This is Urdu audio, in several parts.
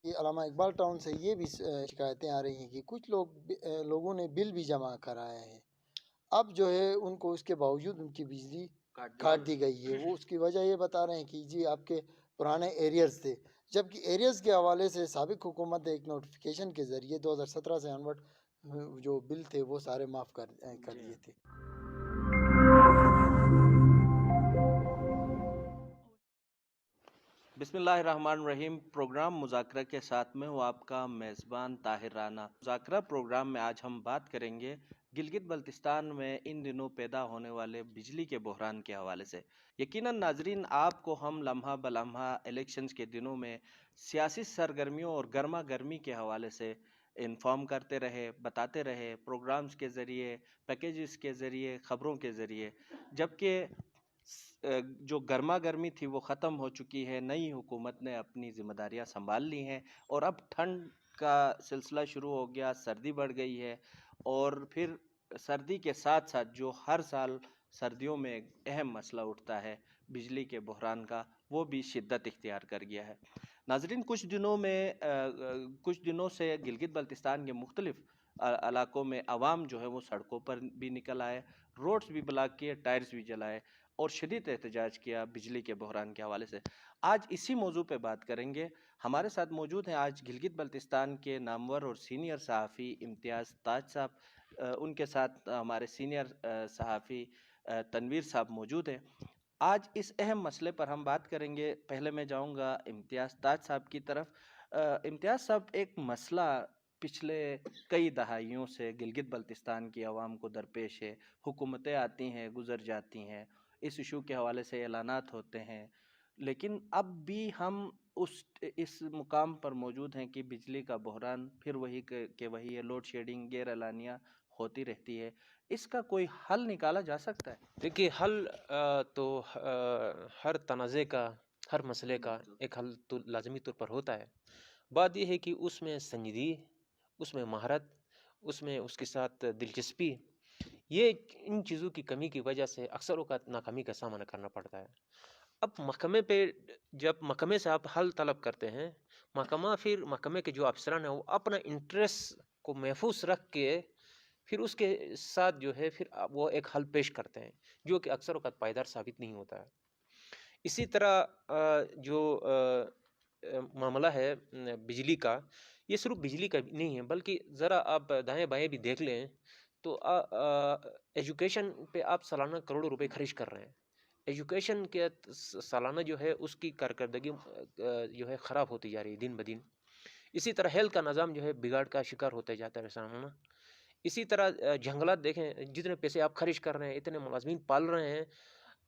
یہ علامہ اقبال ٹاؤن سے یہ بھی شکایتیں آ رہی ہیں کہ کچھ لوگوں نے بل بھی جمع کرایا ہے، اب جو ہے ان کو اس کے باوجود ان کی بجلی کاٹ دی گئی ہے۔ وہ اس کی وجہ یہ بتا رہے ہیں کہ جی آپ کے پرانے ایریئرز تھے، جبکہ ایریئرز کے حوالے سے سابق حکومت نے ایک نوٹیفیکیشن کے ذریعے 2017 سے انورٹ جو بل تھے وہ سارے معاف کر دیے تھے۔ بسم اللہ الرحمن الرحیم۔ پروگرام مذاکرہ کے ساتھ میں ہوں آپ کا میزبان طاہر رانا۔ مذاکرہ پروگرام میں آج ہم بات کریں گے گلگت بلتستان میں ان دنوں پیدا ہونے والے بجلی کے بحران کے حوالے سے۔ یقیناً ناظرین، آپ کو ہم لمحہ بلمحہ الیکشنز کے دنوں میں سیاسی سرگرمیوں اور گرما گرمی کے حوالے سے انفارم کرتے رہے، بتاتے رہے، پروگرامز کے ذریعے، پیکیجز کے ذریعے، خبروں کے ذریعے، جبکہ جو گرما گرمی تھی وہ ختم ہو چکی ہے۔ نئی حکومت نے اپنی ذمہ داریاں سنبھال لی ہیں اور اب ٹھنڈ کا سلسلہ شروع ہو گیا، سردی بڑھ گئی ہے، اور پھر سردی کے ساتھ ساتھ جو ہر سال سردیوں میں ایک اہم مسئلہ اٹھتا ہے بجلی کے بحران کا، وہ بھی شدت اختیار کر گیا ہے۔ ناظرین، کچھ دنوں سے گلگت بلتستان کے مختلف علاقوں میں عوام جو ہے وہ سڑکوں پر بھی نکل آئے، روڈز بھی بلاک کیے، ٹائرز بھی جلائے اور شدید احتجاج کیا بجلی کے بحران کے حوالے سے۔ آج اسی موضوع پہ بات کریں گے۔ ہمارے ساتھ موجود ہیں آج گلگت بلتستان کے نامور اور سینئر صحافی امتیاز تاج صاحب، ان کے ساتھ ہمارے سینئر صحافی تنویر صاحب موجود ہیں۔ آج اس اہم مسئلے پر ہم بات کریں گے۔ پہلے میں جاؤں گا امتیاز تاج صاحب کی طرف۔ امتیاز صاحب، ایک مسئلہ پچھلے کئی دہائیوں سے گلگت بلتستان کی عوام کو درپیش ہے۔ حکومتیں آتی ہیں، گزر جاتی ہیں، اس ایشو کے حوالے سے اعلانات ہوتے ہیں، لیکن اب بھی ہم اس مقام پر موجود ہیں کہ بجلی کا بحران پھر وہی کہ وہی ہے، لوڈ شیڈنگ غیر اعلانیہ ہوتی رہتی ہے۔ اس کا کوئی حل نکالا جا سکتا ہے؟ دیکھیے، حل تو ہر تنازع کا، ہر مسئلے کا ایک حل تو لازمی طور پر ہوتا ہے۔ بات یہ ہے کہ اس میں سنجیدگی، اس میں مہارت، اس میں اس کے ساتھ دلچسپی، یہ ان چیزوں کی کمی کی وجہ سے اکثر اوقات ناکامی کا سامنا کرنا پڑتا ہے۔ اب محکمے پہ جب محکمے سے آپ حل طلب کرتے ہیں، محکمے کے جو افسران ہیں وہ اپنا انٹرسٹ کو محفوظ رکھ کے پھر اس کے ساتھ جو ہے پھر وہ ایک حل پیش کرتے ہیں، جو کہ اکثر اوقات پائیدار ثابت نہیں ہوتا ہے۔ اسی طرح جو معاملہ ہے بجلی کا، یہ صرف بجلی کا نہیں ہے، بلکہ ذرا آپ دائیں بائیں بھی دیکھ لیں تو ایجوکیشن پہ آپ سالانہ کروڑوں روپے خرچ کر رہے ہیں۔ ایجوکیشن کے سالانہ جو ہے اس کی کارکردگی جو ہے خراب ہوتی جا رہی ہے دن بدن۔ اسی طرح ہیلتھ کا نظام جو ہے بگاڑ کا شکار ہوتا جاتا ہے سالانہ۔ اسی طرح جنگلات دیکھیں، جتنے پیسے آپ خرچ کر رہے ہیں، اتنے ملازمین پال رہے ہیں،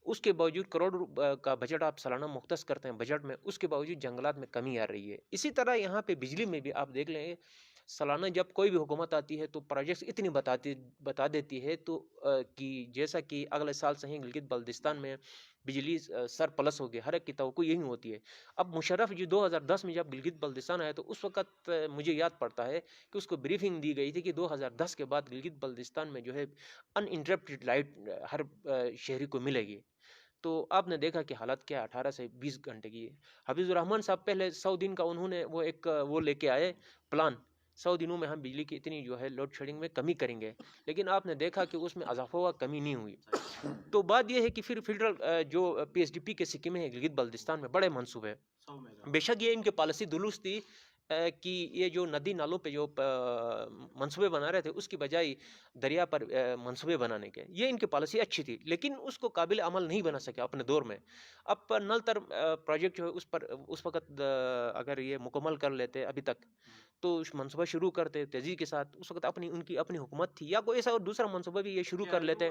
اس کے باوجود کروڑ کا بجٹ آپ سالانہ مختص کرتے ہیں بجٹ میں، اس کے باوجود جنگلات میں کمی آ رہی ہے۔ اسی طرح یہاں پہ بجلی میں بھی آپ دیکھ لیں، سالانہ جب کوئی بھی حکومت آتی ہے تو پروجیکٹس اتنی بتا دیتی ہے تو کہ جیسا کہ اگلے سال سے ہی گلگت بلتستان میں بجلی سر پلس ہو گئی، ہر ایک کی توقع یہی ہوتی ہے۔ اب مشرف جو 2010 میں جب گلگت بلتستان آیا تو اس وقت مجھے یاد پڑتا ہے کہ اس کو بریفنگ دی گئی تھی کہ 2010 کے بعد گلگت بلتستان میں جو ہے ان انٹرپٹڈ لائٹ ہر شہری کو ملے گی۔ تو آپ نے دیکھا کہ حالت کیا 18 سے 20 گھنٹے کی ہے۔ حفیظ الرحمان صاحب پہلے 100 دن کا انہوں نے وہ لے کے آئے پلان، 100 دنوں میں ہم بجلی کی اتنی جو ہے لوڈ شیڈنگ میں کمی کریں گے، لیکن آپ نے دیکھا کہ اس میں اضافہ ہوا، کمی نہیں ہوئی۔ تو بات یہ ہے کہ پھر فیڈرل جو پی ایس ڈی پی کے اسکیمیں ہیں گلگت بلتستان میں بڑے منصوبے، بے شک یہ ان کے پالیسی درست تھی کہ یہ جو ندی نالوں پہ جو منصوبے بنا رہے تھے اس کی بجائے دریا پر منصوبے بنانے کے، یہ ان کی پالیسی اچھی تھی، لیکن اس کو قابل عمل نہیں بنا سکے اپنے دور میں۔ اب نل تر پروجیکٹ جو ہے اس وقت اگر یہ مکمل کر لیتے ابھی تک تو منصوبہ شروع کرتے تیزی کے ساتھ، اس وقت ان کی اپنی حکومت تھی، یا کوئی ایسا اور دوسرا منصوبہ بھی یہ شروع کر لیتے۔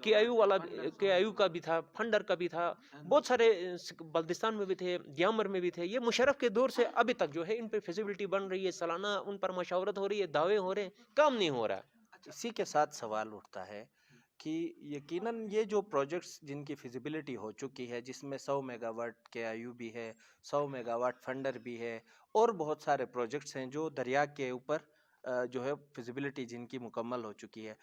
کے آئی یو کا بھی تھا، فنڈر کا بھی تھا، بہت سارے بلتستان میں بھی تھے، دیامر میں بھی تھے۔ یہ مشرف کے دور سے ابھی تک جو ہے ان پہ فیزیبلٹی بن رہی ہے، سالانہ ان پر مشاورت ہو رہی ہے، دعوے ہو رہے ہیں، کام نہیں ہو رہا ہے۔ اسی کے ساتھ سوال اٹھتا ہے کہ یقیناً یہ جو پروجیکٹس جن کی فیزیبلٹی ہو چکی ہے، جس میں 100 میگا واٹ کے آئی یو بھی ہے، 100 میگا واٹ فنڈر بھی ہے، اور بہت سارے پروجیکٹس ہیں جو دریا کے اوپر جو ہے فیزیبلٹی جن کی مکمل ہو چکی ہے،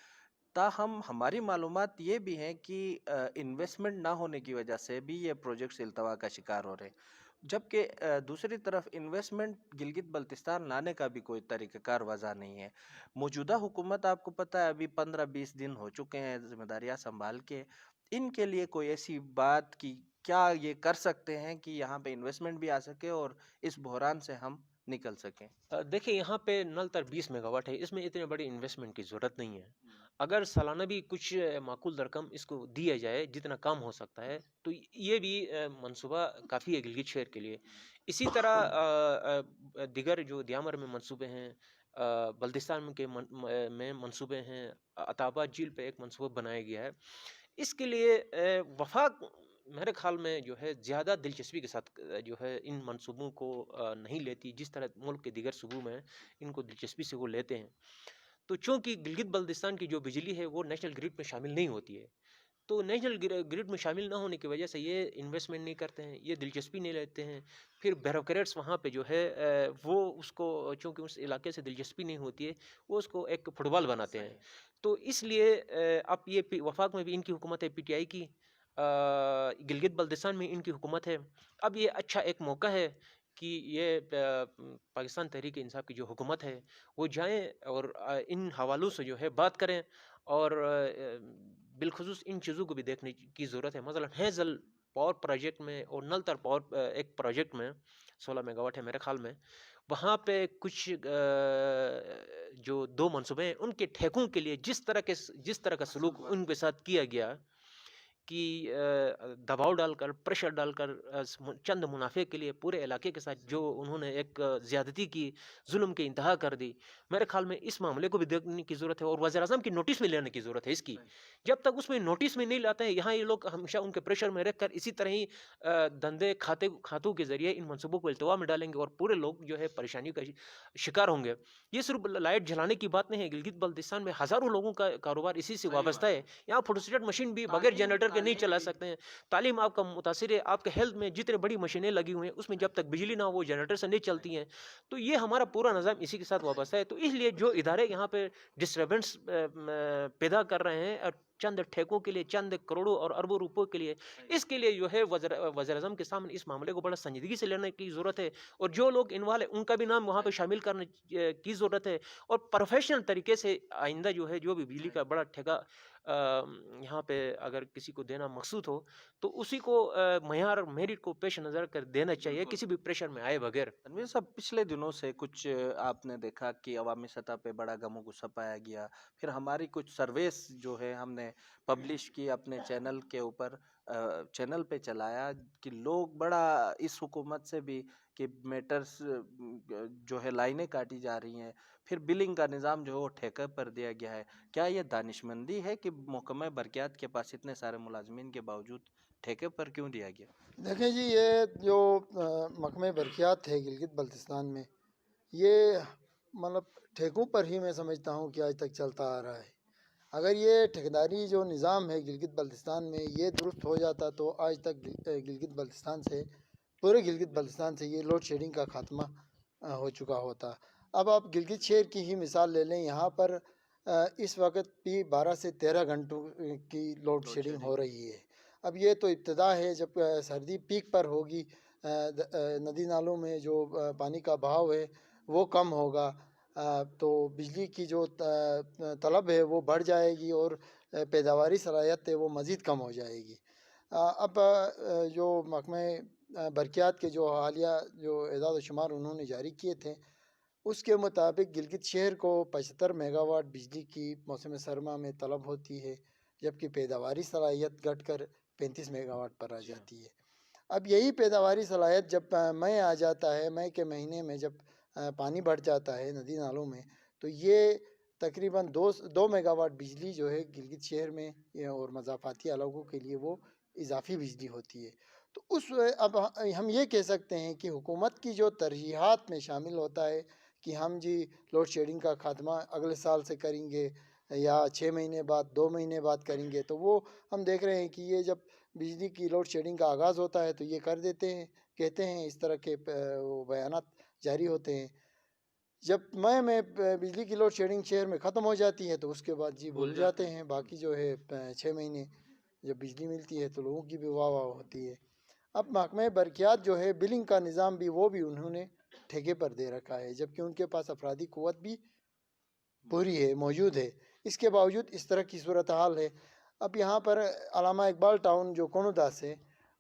تاہم ہماری معلومات یہ بھی ہیں کہ انویسٹمنٹ نہ ہونے کی وجہ سے بھی یہ پروجیکٹس التوا کا شکار ہو رہے ہیں۔ جبکہ دوسری طرف انویسٹمنٹ گلگت بلتستان لانے کا بھی کوئی طریقہ کار وضع نہیں ہے. موجودہ حکومت آپ کو پتہ ہے ابھی 15-20 دن ہو چکے ہیں ذمہ داریاں سنبھال کے. ان کے لیے کوئی ایسی بات کی کیا یہ کر سکتے ہیں کہ یہاں پہ انویسٹمنٹ بھی آ سکے اور اس بحران سے ہم نکل سکیں؟ دیکھیں یہاں پہ نل تر 20 میگا واٹ ہے، اس میں اتنے بڑی انویسٹمنٹ کی ضرورت نہیں ہے. اگر سالانہ بھی کچھ معقول رقم اس کو دیا جائے جتنا کام ہو سکتا ہے تو یہ بھی منصوبہ کافی ہے گلگت شہر کے لیے. اسی طرح دیگر جو دیامر میں منصوبے ہیں، بلتستان میں منصوبے ہیں، عطاباد جھیل پہ ایک منصوبہ بنایا گیا ہے. اس کے لیے وفاق میرے خیال میں جو ہے زیادہ دلچسپی کے ساتھ جو ہے ان منصوبوں کو نہیں لیتی جس طرح ملک کے دیگر صوبوں میں ان کو دلچسپی سے وہ لیتے ہیں. تو چونکہ گلگت بلتستان کی جو بجلی ہے وہ نیشنل گریڈ میں شامل نہیں ہوتی ہے، تو نیشنل گریڈ میں شامل نہ ہونے کی وجہ سے یہ انویسٹمنٹ نہیں کرتے ہیں، یہ دلچسپی نہیں لیتے ہیں. پھر بیوروکریٹس وہاں پہ جو ہے وہ اس کو چونکہ اس علاقے سے دلچسپی نہیں ہوتی ہے وہ اس کو ایک فٹ بال بناتے ہیں. تو اس لیے اب یہ وفاق میں بھی ان کی حکومت ہے، پی ٹی آئی کی، گلگت بلتستان میں ان کی حکومت ہے. اب یہ اچھا ایک موقع ہے کہ یہ پاکستان تحریک انصاف کی جو حکومت ہے وہ جائیں اور ان حوالوں سے جو ہے بات کریں، اور بالخصوص ان چیزوں کو بھی دیکھنے کی ضرورت ہے. مثلا ہیزل پاور پروجیکٹ میں اور نل تر پاور ایک پروجیکٹ میں 16 میگا واٹ ہے میرے خیال میں، وہاں پہ کچھ جو دو منصوبے ہیں ان کے ٹھیکوں کے لیے جس طرح کا سلوک ان کے ساتھ کیا گیا کہ دباؤ ڈال کر، پریشر ڈال کر چند منافع کے لیے پورے علاقے کے ساتھ جو انہوں نے ایک زیادتی کی، ظلم کی انتہا کر دی، میرے خیال میں اس معاملے کو بھی دیکھنے کی ضرورت ہے اور وزیر اعظم کی نوٹس میں لینے کی ضرورت ہے اس کی. جب تک اس میں نوٹس میں نہیں لاتے ہیں، یہاں یہ لوگ ہمیشہ ان کے پریشر میں رکھ کر اسی طرح ہی دھندے کھاتوں کے ذریعے ان منصوبوں کو التوا میں ڈالیں گے اور پورے لوگ جو ہے پریشانی کا شکار ہوں گے. یہ صرف لائٹ جلانے کی بات نہیں ہے، گلگت بلتستان میں ہزاروں لوگوں کا کاروبار اسی سے وابستہ ہے. یہاں فوٹوسٹیٹ مشین بھی بغیر جنریٹر کے نہیں چلا سکتے ہیں. تعلیم آپ کا متاثر ہے، آپ کے ہیلتھ میں جتنے بڑی مشینیں لگی ہوئی ہیں اس میں جب تک بجلی نہ ہو وہ جنریٹر سے نہیں چلتی ہیں. تو یہ ہمارا پورا نظام اسی کے ساتھ وابستہ ہے. تو اس لیے جو ادارے یہاں پہ ڈسٹربنس پیدا کر رہے ہیں اور چند ٹھیکوں کے لیے، چند کروڑوں اور اربوں روپوں کے لیے، اس کے لیے جو ہے وزیر اعظم کے سامنے اس معاملے کو بڑا سنجیدگی سے لینے کی ضرورت ہے، اور جو لوگ انوالو ہیں ان کا بھی نام وہاں پہ شامل کرنے کی ضرورت ہے. اور پروفیشنل طریقے سے آئندہ جو ہے جو بھی بجلی کا بڑا ٹھیکہ یہاں پہ اگر کسی کو دینا مقصود ہو تو اسی کو معیار میرٹ کو پیش نظر کر دینا چاہیے، کسی بھی پریشر میں آئے بغیر. تنویر صاحب، پچھلے دنوں سے کچھ آپ نے دیکھا کہ عوامی سطح پہ بڑا غم و غصہ پایا گیا. پھر ہماری کچھ سرویز جو ہے ہم نے پبلش کی اپنے چینل کے اوپر، چینل پہ چلایا کہ لوگ بڑا اس حکومت سے بھی کہ میٹرز جو ہے لائنیں کاٹی جا رہی ہیں، پھر بلنگ کا نظام جو ہے وہ ٹھیکے پر دیا گیا ہے. کیا یہ دانشمندی ہے کہ محکمہ برقیات کے پاس اتنے سارے ملازمین کے باوجود ٹھیکے پر کیوں دیا گیا؟ دیکھیں جی، یہ جو محکمہ برقیات ہے گلگت بلتستان میں، یہ مطلب ٹھیکوں پر ہی میں سمجھتا ہوں کہ آج تک چلتا آ رہا ہے. اگر یہ ٹھیکیداری جو نظام ہے گلگت بلتستان میں یہ درست ہو جاتا تو آج تک گلگت بلتستان سے، پورے گلگت بلتستان سے یہ لوڈ شیڈنگ کا خاتمہ ہو چکا ہوتا. اب آپ گلگت شہر کی ہی مثال لے لیں، یہاں پر اس وقت بھی 12 سے 13 گھنٹوں کی لوڈ شیڈنگ ہو رہی ہے. اب یہ تو ابتدا ہے، جب سردی پیک پر ہوگی ندی نالوں میں جو پانی کا بہاؤ ہے وہ کم ہوگا تو بجلی کی جو طلب ہے وہ بڑھ جائے گی اور پیداواری صلاحیت ہے وہ مزید کم ہو جائے گی. اب جو محکمہ برقیات کے جو حالیہ جو اعداد و شمار انہوں نے جاری کیے تھے اس کے مطابق گلگت شہر کو 75 میگا واٹ بجلی کی موسم سرما میں طلب ہوتی ہے، جبکہ پیداواری صلاحیت گھٹ کر 35 میگا واٹ پر آ جاتی ہے. اب یہی پیداواری صلاحیت جب مئی آ جاتا ہے، مئی کے مہینے میں جب پانی بڑھ جاتا ہے ندی نالوں میں، تو یہ تقریباً 2 میگا واٹ بجلی جو ہے گلگت شہر میں اور مضافاتی علاقوں کے لیے وہ اضافی بجلی ہوتی ہے. تو اب ہم یہ کہہ سکتے ہیں کہ حکومت کی جو ترجیحات میں شامل ہوتا ہے کہ ہم جی لوڈ شیڈنگ کا خاتمہ اگلے سال سے کریں گے یا 6 مہینے بعد، 2 مہینے بعد کریں گے، تو وہ ہم دیکھ رہے ہیں کہ یہ جب بجلی کی لوڈ شیڈنگ کا آغاز ہوتا ہے تو یہ کر دیتے ہیں، کہتے ہیں، اس طرح کے بیانات جاری ہوتے ہیں. جب مئی میں بجلی کی لوڈ شیڈنگ شہر میں ختم ہو جاتی ہے تو اس کے بعد جی بھول جاتے ہیں. باقی جو ہے 6 مہینے جب بجلی ملتی ہے تو لوگوں کی بھی واہ واہ ہوتی ہے. اب محکمہ برقیات جو ہے بلنگ کا نظام بھی وہ بھی انہوں نے ٹھیکے پر دے رکھا ہے، جبکہ ان کے پاس افرادی قوت بھی پوری ہے، موجود ہے۔ اس کے باوجود اس طرح کی صورتحال ہے۔ اب یہاں پر علامہ اقبال ٹاؤن جو کونوداس ہے،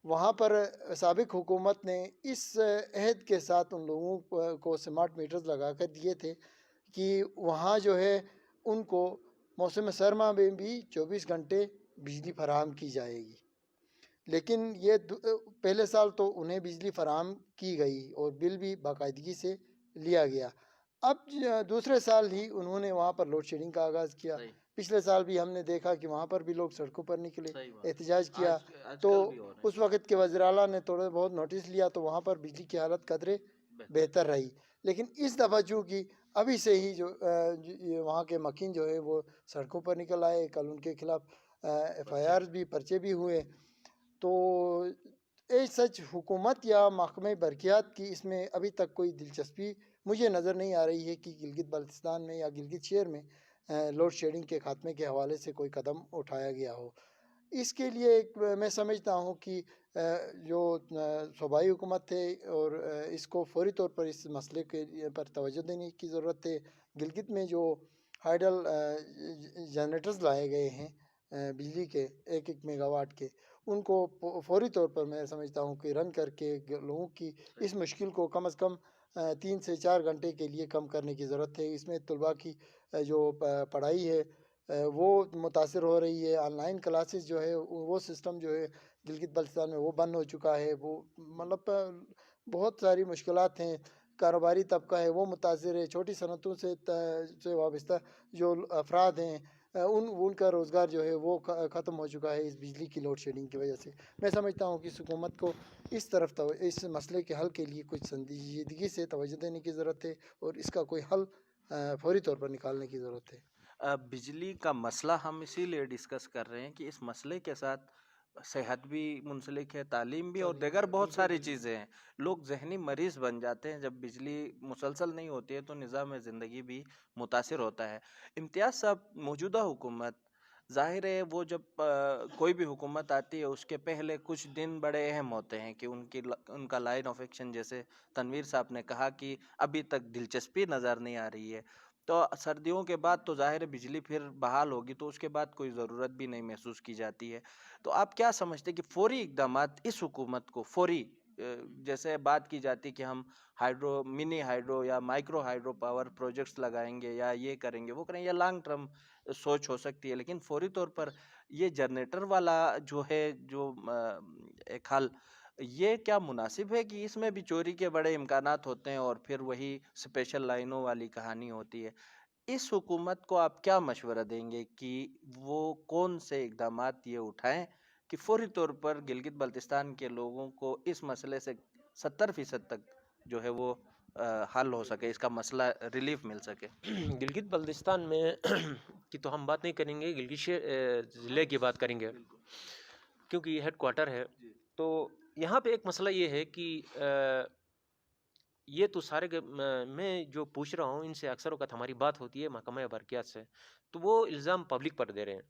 وہاں پر سابق حکومت نے اس عہد کے ساتھ ان لوگوں کو سمارٹ میٹرز لگا کر دیے تھے کہ وہاں جو ہے ان کو موسم سرما میں بھی 24 گھنٹے بجلی فراہم کی جائے گی، لیکن یہ پہلے سال تو انہیں بجلی فراہم کی گئی اور بل بھی باقاعدگی سے لیا گیا۔ اب دوسرے سال ہی انہوں نے وہاں پر لوڈ شیڈنگ کا آغاز کیا۔ صحیح پچھلے سال بھی ہم نے دیکھا کہ وہاں پر بھی لوگ سڑکوں پر نکلے، صحیح بات، احتجاج کیا، آج تو کل بھی ہو رہے ہیں اس وقت کے وزیر اعلیٰ نے تھوڑا بہت نوٹس لیا تو وہاں پر بجلی کی حالت قدرے بہتر رہی۔ لیکن اس دفعہ چونکہ ابھی سے ہی جو وہاں کے مکین جو ہے وہ سڑکوں پر نکل آئے، کل ان کے خلاف ایف آئی آر بھی، پرچے بھی ہوئے، تو اے سچ حکومت یا محکمہ برقیات کی اس میں ابھی تک کوئی دلچسپی مجھے نظر نہیں آ رہی ہے کہ گلگت بلتستان میں یا گلگت شہر میں لوڈ شیڈنگ کے خاتمے کے حوالے سے کوئی قدم اٹھایا گیا ہو۔ اس کے لیے میں سمجھتا ہوں کہ جو صوبائی حکومت ہے اور اس کو فوری طور پر اس مسئلے کے پر توجہ دینے کی ضرورت ہے۔ گلگت میں جو ہائیڈل جنریٹرز لائے گئے ہیں بجلی کے 1 میگا واٹ کے، ان کو فوری طور پر میں سمجھتا ہوں کہ رن کر کے لوگوں کی اس مشکل کو کم از کم 3 سے 4 گھنٹے کے لیے کم کرنے کی ضرورت ہے۔ اس میں طلباء کی جو پڑھائی ہے وہ متاثر ہو رہی ہے۔ آن لائن کلاسز جو ہے وہ سسٹم جو ہے گلگت بلتستان میں وہ بند ہو چکا ہے، وہ مطلب بہت ساری مشکلات ہیں۔ کاروباری طبقہ ہے وہ متاثر ہے، چھوٹی صنعتوں سے وابستہ جو افراد ہیں ان کا روزگار جو ہے وہ ختم ہو چکا ہے اس بجلی کی لوڈ شیڈنگ کی وجہ سے۔ میں سمجھتا ہوں کہ اس حکومت کو اس طرف اس مسئلے کے حل کے لیے کچھ سنجیدگی سے توجہ دینے کی ضرورت ہے اور اس کا کوئی حل فوری طور پر نکالنے کی ضرورت ہے۔ بجلی کا مسئلہ ہم اسی لیے ڈسکس کر رہے ہیں کہ اس مسئلے کے ساتھ صحت بھی منسلک ہے، تعلیم بھی، اور دیگر بہت ساری چیزیں ہیں۔ لوگ ذہنی مریض بن جاتے ہیں جب بجلی مسلسل نہیں ہوتی ہے، تو نظام زندگی بھی متاثر ہوتا ہے۔ امتیاز صاحب، موجودہ حکومت ظاہر ہے وہ جب کوئی بھی حکومت آتی ہے اس کے پہلے کچھ دن بڑے اہم ہوتے ہیں کہ ان کا لائن آف ایکشن، جیسے تنویر صاحب نے کہا کہ ابھی تک دلچسپی نظر نہیں آ رہی ہے، تو سردیوں کے بعد تو ظاہر ہے بجلی پھر بحال ہوگی، تو اس کے بعد کوئی ضرورت بھی نہیں محسوس کی جاتی ہے۔ تو آپ کیا سمجھتے کہ فوری اقدامات اس حکومت کو فوری، جیسے بات کی جاتی کہ ہم منی ہائیڈرو یا مائکرو ہائیڈرو پاور پروجیکٹس لگائیں گے یا یہ کریں گے وہ کریں گے، یا لانگ ٹرم سوچ ہو سکتی ہے، لیکن فوری طور پر یہ جنریٹر والا جو ہے جو ایک حل، یہ کیا مناسب ہے کہ اس میں بھی چوری کے بڑے امکانات ہوتے ہیں اور پھر وہی اسپیشل لائنوں والی کہانی ہوتی ہے؟ اس حکومت کو آپ کیا مشورہ دیں گے کہ وہ کون سے اقدامات یہ اٹھائیں کہ فوری طور پر گلگت بلتستان کے لوگوں کو اس مسئلے سے 70% تک جو ہے وہ حل ہو سکے، اس کا مسئلہ ریلیف مل سکے؟ گلگت بلتستان میں کی تو ہم بات نہیں کریں گے، گلگت ضلع کی بات کریں گے کیونکہ یہ ہیڈ کوارٹر ہے۔ تو یہاں پہ ایک مسئلہ یہ ہے کہ یہ تو سارے میں جو پوچھ رہا ہوں ان سے اکثر اوقات ہماری بات ہوتی ہے محکمہ برقیات سے، تو وہ الزام پبلک پر دے رہے ہیں۔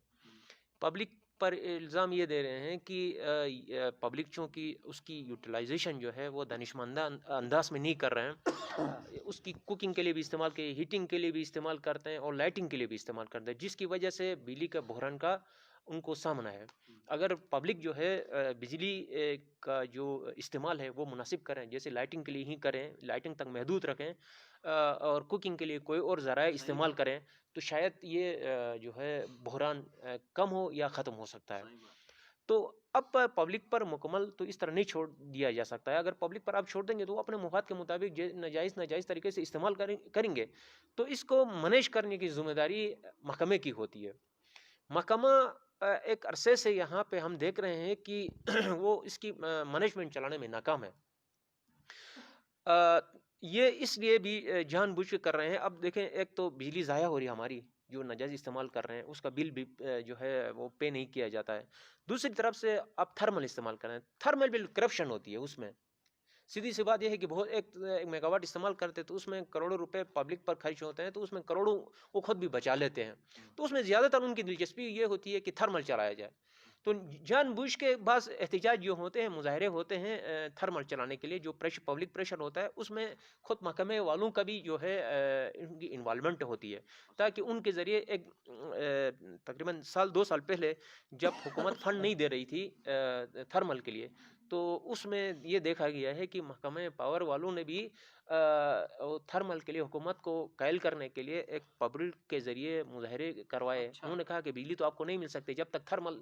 پبلک پر الزام یہ دے رہے ہیں کہ پبلک چونکہ اس کی یوٹیلائزیشن جو ہے وہ دانشمندہ انداز میں نہیں کر رہے ہیں، اس کی کوکنگ کے لیے بھی استعمال کے، ہیٹنگ کے لیے بھی استعمال کرتے ہیں اور لائٹنگ کے لیے بھی استعمال کرتے ہیں، جس کی وجہ سے بجلی کا بحران کا ان کو سامنا ہے۔ اگر پبلک جو ہے بجلی کا جو استعمال ہے وہ مناسب کریں، جیسے لائٹنگ کے لیے ہی کریں، لائٹنگ تک محدود رکھیں، اور کوکنگ کے لیے کوئی اور ذرائع استعمال کریں، تو شاید یہ جو ہے بحران کم ہو یا ختم ہو سکتا ہے۔ تو اب پبلک پر مکمل تو اس طرح نہیں چھوڑ دیا جا سکتا ہے۔ اگر پبلک پر آپ چھوڑ دیں گے تو وہ اپنے مفاد کے مطابق ناجائز طریقے سے استعمال کریں گے، تو اس کو مینیج کرنے کی ذمہ داری محکمے کی ہوتی ہے۔ محکمہ ایک عرصے سے یہاں پہ ہم دیکھ رہے ہیں کہ وہ اس کی مینجمنٹ چلانے میں ناکام ہے۔ یہ اس لیے بھی جان بوجھ کے کر رہے ہیں۔ اب دیکھیں، ایک تو بجلی ضائع ہو رہی ہے ہماری، جو ناجائز استعمال کر رہے ہیں اس کا بل بھی جو ہے وہ پے نہیں کیا جاتا ہے۔ دوسری طرف سے آپ تھرمل استعمال کر رہے ہیں، تھرمل بل کرپشن ہوتی ہے اس میں۔ سیدھی سی بات یہ ہے کہ بہت ایک میگا واٹ استعمال کرتے تو اس میں کروڑوں روپے پبلک پر خرچ ہوتے ہیں، تو اس میں کروڑوں وہ خود بھی بچا لیتے ہیں، تو اس میں زیادہ تر ان کی دلچسپی یہ ہوتی ہے کہ تھرمل چلایا جائے۔ تو جان بوجھ کے بعض احتجاج جو ہوتے ہیں، مظاہرے ہوتے ہیں تھرمل چلانے کے لیے، جو پبلک پریشر ہوتا ہے، اس میں خود محکمے والوں کا بھی جو ہے ان کی انوالومنٹ ہوتی ہے، تاکہ ان کے ذریعے ایک تقریباً 2 سال پہلے جب حکومت فنڈ نہیں دے رہی تھی تھرمل کے لیے، تو اس میں یہ دیکھا گیا ہے کہ محکمہ پاور والوں نے بھی تھرمل کے لیے حکومت کو قائل کرنے کے لیے ایک پبلک کے ذریعے مظاہرے کروائے. انہوں نے کہا کہ بجلی تو آپ کو نہیں مل سکتی جب تک تھرمل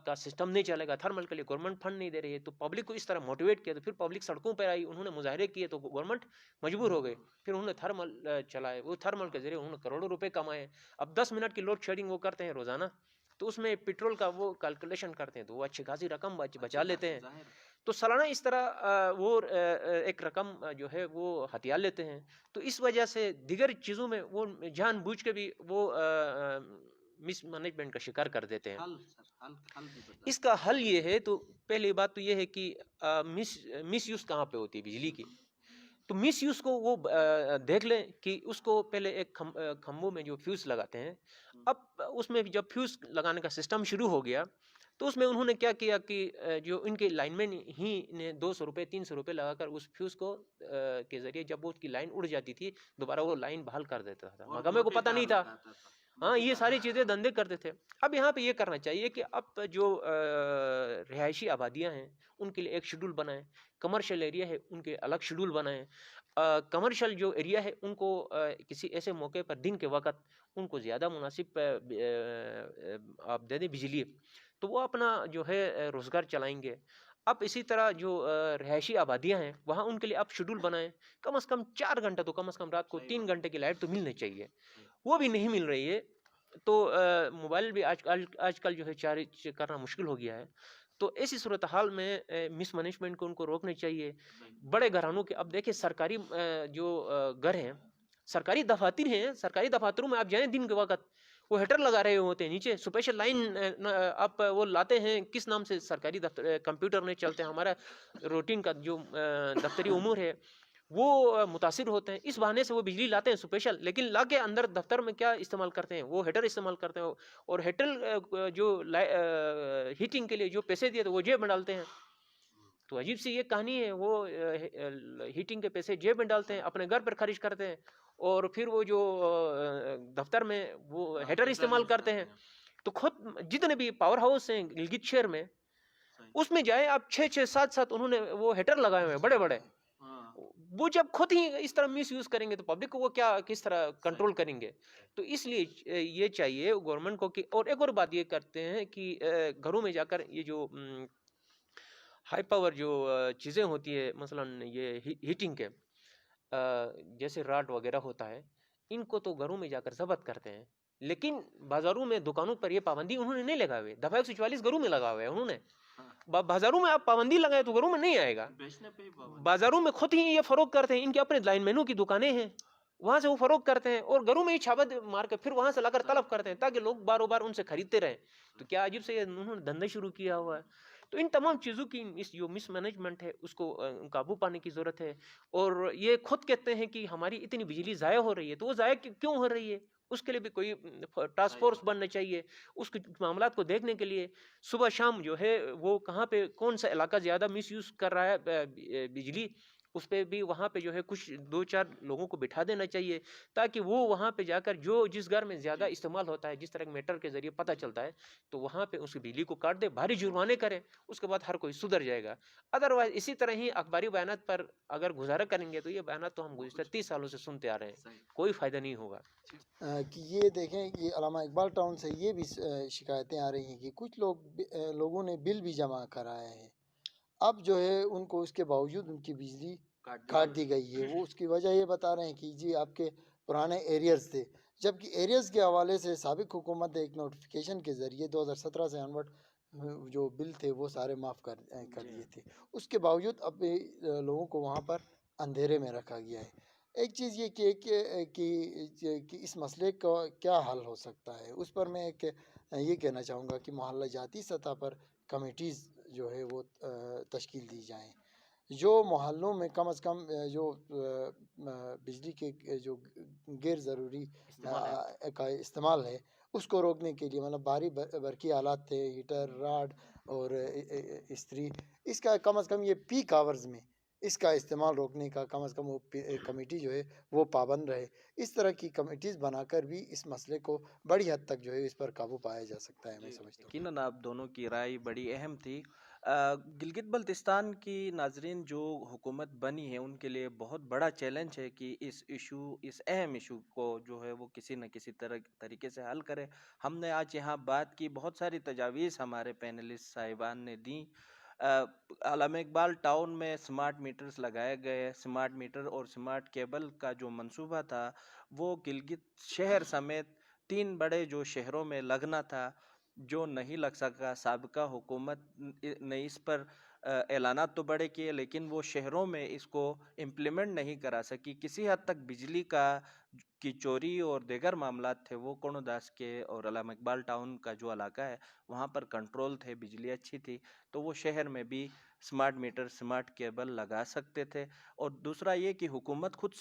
کا سسٹم نہیں چلے گا، تھرمل کے لیے گورنمنٹ فنڈ نہیں دے رہی ہے. تو پبلک کو اس طرح موٹیویٹ کیا، تو پھر پبلک سڑکوں پر آئی، انہوں نے مظاہرے کیے تو گورنمنٹ مجبور ہو گئے. پھر انہوں نے تھرمل چلائے، وہ تھرمل کے ذریعے انہوں نے کروڑوں روپے کمائے. اب 10 منٹ کی لوڈ شیڈنگ وہ کرتے ہیں روزانہ، تو اس میں پیٹرول کا وہ کیلکولیشن کرتے ہیں تو وہ اچھی خاصی رقم بچا لیتے ہیں. تو سالانہ اس طرح وہ ایک رقم جو ہے وہ ہتھیار لیتے ہیں. تو اس وجہ سے دیگر چیزوں میں وہ جان بوجھ کے بھی وہ مس مینجمنٹ کا شکار کر دیتے ہیں. اس کا حل یہ ہے، تو پہلی بات تو یہ ہے کہ مس یوز کہاں پہ ہوتی ہے بجلی کی. تو مس یوز کو وہ دیکھ لیں کہ اس کو پہلے ایک کھمبوں میں جو فیوز لگاتے ہیں، اب اس میں جب فیوز لگانے کا سسٹم شروع ہو گیا تو اس میں انہوں نے کیا کیا کہ جو ان کے لائن مین ہی نے 200 روپے 300 روپے لگا کر اس فیوز کو کے ذریعے جب وہ اس کی لائن اڑ جاتی تھی دوبارہ وہ لائن بحال کر دیتا تھا. محکمے کو پتہ نہیں تھا. ہاں، یہ ساری چیزیں دندے کرتے تھے. اب یہاں پہ یہ کرنا چاہیے کہ اب جو رہائشی آبادیاں ہیں ان کے لیے ایک شیڈول بنائیں، کمرشل ایریا ہے ان کے الگ شیڈول بنائیں. کمرشل جو ایریا ہے ان کو کسی ایسے موقع پر دن کے وقت ان کو زیادہ مناسب آپ دے دیں بجلی، تو وہ اپنا جو ہے روزگار چلائیں گے. اب اسی طرح جو رہائشی آبادیاں ہیں وہاں ان کے لیے آپ شیڈول بنائیں، کم از کم 4 گھنٹہ تو کم از کم رات کو 3 گھنٹے کی لائٹ تو ملنی چاہیے. وہ بھی نہیں مل رہی ہے. تو موبائل بھی آج کل جو ہے چارج کرنا مشکل ہو گیا ہے. تو ایسی صورتحال میں مس مینجمنٹ کو ان کو روکنے چاہیے. بڑے گھرانوں کے اب دیکھیں سرکاری جو گھر ہیں، سرکاری دفاتر ہیں، سرکاری دفاتروں میں آپ جائیں دن کے وقت وہ ہیٹر لگا رہے ہوتے ہیں نیچے اسپیشل لائن آپ وہ لاتے ہیں. کس نام سے سرکاری دفتر کمپیوٹر نہیں چلتے ہیں، ہمارا روٹین کا جو دفتری امور ہے وہ متاثر ہوتے ہیں. اس بہانے سے وہ بجلی لاتے ہیں اسپیشل، لیکن لا کے اندر دفتر میں کیا استعمال کرتے ہیں، وہ ہیٹر استعمال کرتے ہیں. اور ہیٹر جو ہیٹنگ کے لیے جو پیسے دیے تھے وہ جیب میں ڈالتے ہیں. تو عجیب سی یہ کہانی ہے. وہ ہیٹنگ کے پیسے جیب میں ڈالتے ہیں، اپنے گھر پر خرچ کرتے ہیں، اور پھر وہ جو دفتر میں وہ ہیٹر استعمال کرتے ہیں. تو خود جتنے بھی پاور ہاؤس ہیں گلگت شہر میں، اس میں جائیں آپ 6-7 انہوں نے وہ ہیٹر لگائے ہوئے ہیں بڑے بڑے. وہ جب خود ہی اس طرح مس یوز کریں گے تو پبلک کو وہ کس طرح کنٹرول کریں گے. تو اس لیے یہ چاہیے گورنمنٹ کو کہ، اور ایک اور بات یہ کرتے ہیں کہ گھروں میں جا کر یہ جو ہائی پاور جو چیزیں ہوتی ہے، مثلا یہ ہیٹنگ کے جیسے راڈ وغیرہ ہوتا ہے، ان کو تو گھروں میں جا کر ضبط کرتے ہیں، لیکن بازاروں میں دکانوں پر یہ پابندی انہوں نے نہیں لگا ہوئے. دفعہ 144 گھروں میں لگا ہوا ہے انہوں نے. بازاروں میں آپ پابندی لگائے تو گھروں میں نہیں آئے گا. بازاروں میں خود ہی یہ فروخت کرتے ہیں، ان کے اپنے لائن مینوں کی دکانیں ہیں، وہاں سے وہ فروخت کرتے ہیں اور گھروں میں ہی چھاپت مار کے پھر وہاں سے لا کر طلب کرتے ہیں تاکہ لوگ باروں بار ان سے خریدتے رہیں. تو کیا عجیب سے انہوں نے دھندے شروع کیا ہوا ہے. تو ان تمام چیزوں کی اس جو مس مینجمنٹ ہے اس کو قابو پانے کی ضرورت ہے. اور یہ خود کہتے ہیں کہ ہماری اتنی بجلی ضائع ہو رہی ہے، تو وہ ضائع کیوں ہو رہی ہے اس کے لیے بھی کوئی ٹاسک فورس بننا چاہیے اس کے معاملات کو دیکھنے کے لیے. صبح شام جو ہے وہ کہاں پہ کون سا علاقہ زیادہ مس یوز کر رہا ہے بجلی، اس پہ بھی وہاں پہ جو ہے کچھ 2-4 لوگوں کو بٹھا دینا چاہیے تاکہ وہ وہاں پہ جا کر جو جس گھر میں زیادہ استعمال ہوتا ہے، جس طرح میٹر کے ذریعے پتہ چلتا ہے، تو وہاں پہ اس کی بجلی کو کاٹ دے، بھاری جرمانے کریں. اس کے بعد ہر کوئی سدھر جائے گا. ادروائز اسی طرح ہی اخباری بیانات پر اگر گزارا کریں گے تو یہ بیانات تو ہم گزشتہ 30 سالوں سے سنتے آ رہے ہیں، کوئی فائدہ نہیں ہوگا. کہ یہ دیکھیں کہ علامہ اقبال ٹاؤن سے یہ بھی شکایتیں آ رہی ہیں کہ کچھ لوگوں نے بل بھی جمع کرایا ہے، اب جو ہے ان کو اس کے باوجود ان کی بجلی کاٹ دی گئی ہے. وہ اس کی وجہ یہ بتا رہے ہیں کہ جی آپ کے پرانے ایریئرز تھے، جبکہ ایریئرز کے حوالے سے سابق حکومت نے ایک نوٹیفیکیشن کے ذریعے 2017 سے انورٹ جو بل تھے وہ سارے معاف کر دیے تھے. اس کے باوجود اب لوگوں کو وہاں پر اندھیرے میں رکھا گیا ہے. ایک چیز یہ کہ اس مسئلے کا کیا حل ہو سکتا ہے، اس پر میں ایک یہ کہنا چاہوں گا کہ محلہ جاتی سطح پر کمیٹیز جو ہے وہ تشکیل دی جائیں، جو محلوں میں کم از کم جو بجلی کے جو غیر ضروری استعمال ہے کا استعمال ہے اس کو روکنے کے لیے، مطلب بھاری برقی آلات تھے، ہیٹر، راڈ اور استری، اس کا کم از کم یہ پیک آورز میں اس کا استعمال روکنے کا کم از کم وہ کمیٹی جو ہے وہ پابند رہے۔ اس طرح کی کمیٹیز بنا کر بھی اس مسئلے کو بڑی حد تک جو ہے اس پر قابو پایا جا سکتا ہے، میں جی سمجھتا ہوں۔ یقیناً آپ دونوں کی رائے بڑی اہم تھی۔ گلگت بلتستان کی ناظرین جو حکومت بنی ہے ان کے لیے بہت بڑا چیلنج ہے کہ اس اہم ایشو کو جو ہے وہ کسی نہ کسی طریقے سے حل کرے۔ ہم نے آج یہاں بات کی، بہت ساری تجاویز ہمارے پینلسٹ صاحبان نے دیں۔ علامہ اقبال ٹاؤن میں سمارٹ میٹرز لگائے گئے، سمارٹ میٹر اور سمارٹ کیبل کا جو منصوبہ تھا وہ گلگت شہر سمیت 3 بڑے جو شہروں میں لگنا تھا جو نہیں لگ سکا۔ سابقہ حکومت نے اس پر اعلانات تو بڑے کیے لیکن وہ شہروں میں اس کو امپلیمنٹ نہیں کرا سکی۔ کسی حد تک بجلی کی چوری اور دیگر معاملات تھے وہ کونو داس کے اور علامہ اقبال ٹاؤن کا جو علاقہ ہے وہاں پر کنٹرول تھے، بجلی اچھی تھی، تو وہ شہر میں بھی سمارٹ میٹر، سمارٹ کیبل لگا سکتے تھے۔ اور دوسرا یہ کہ حکومت خود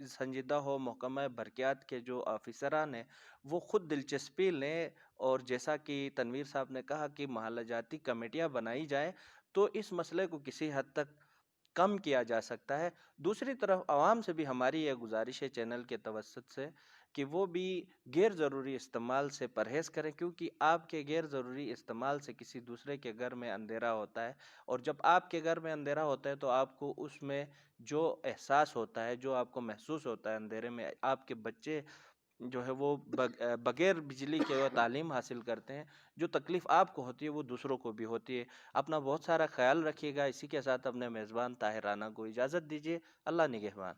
سنجیدہ ہو، محکمہ برقیات کے جو آفیسران ہیں وہ خود دلچسپی لیں، اور جیسا کہ تنویر صاحب نے کہا کہ محلہ جاتی کمیٹیاں بنائی جائیں تو اس مسئلے کو کسی حد تک کم کیا جا سکتا ہے۔ دوسری طرف عوام سے بھی ہماری یہ گزارش ہے چینل کے توسط سے کہ وہ بھی غیر ضروری استعمال سے پرہیز کریں، کیونکہ آپ کے غیر ضروری استعمال سے کسی دوسرے کے گھر میں اندھیرا ہوتا ہے، اور جب آپ کے گھر میں اندھیرا ہوتا ہے تو آپ کو اس میں جو احساس ہوتا ہے، جو آپ کو محسوس ہوتا ہے اندھیرے میں، آپ کے بچے جو ہے وہ بغیر بجلی کے وہ تعلیم حاصل کرتے ہیں، جو تکلیف آپ کو ہوتی ہے وہ دوسروں کو بھی ہوتی ہے۔ اپنا بہت سارا خیال رکھیے گا۔ اسی کے ساتھ اپنے میزبان طاہر رانا کو اجازت دیجیے۔ اللہ نگہبان۔